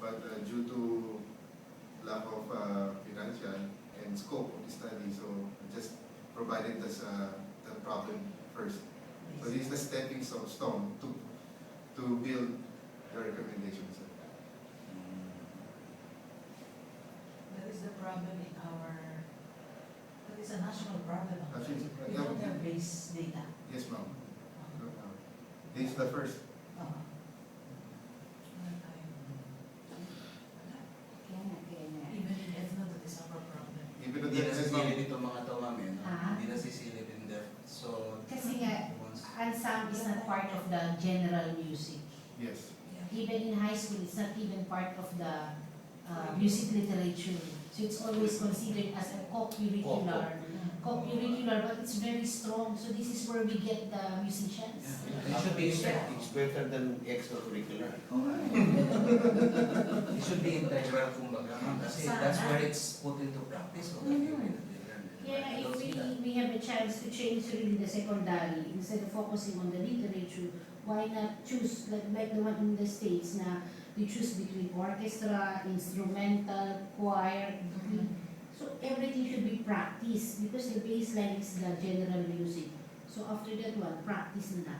but due to lack of financial and scope of the study, so I just provided us the problem first. So this is the stepping stone to build the recommendations. That is the problem in our, that is a national problem. Actually, We don't have base data. Yes, ma'am. This is the first. Even in ethno, that is our problem. Even though Hindi that is nasisilip ito mga to, ma'am, eh, no? Ah. Hindi nasisilip in depth. So, Kasi nga, once, ensemble is not part of the general music. yes. Even in high school, it's not even part of the music literature. So it's always considered as a co-curricular, but it's very strong. So this is where we get the musicians. it should be It's better than extracurricular. it should be integral, kumbaga, ma'am, kasi that's where it's put into practice. So, Yeah, if we have a chance to change really the secondary, instead of focusing on the literature, why not choose, like the one in the States, na we choose between orchestra, instrumental, choir. So everything should be practiced because the baseline is the general music. So after that one, practice na.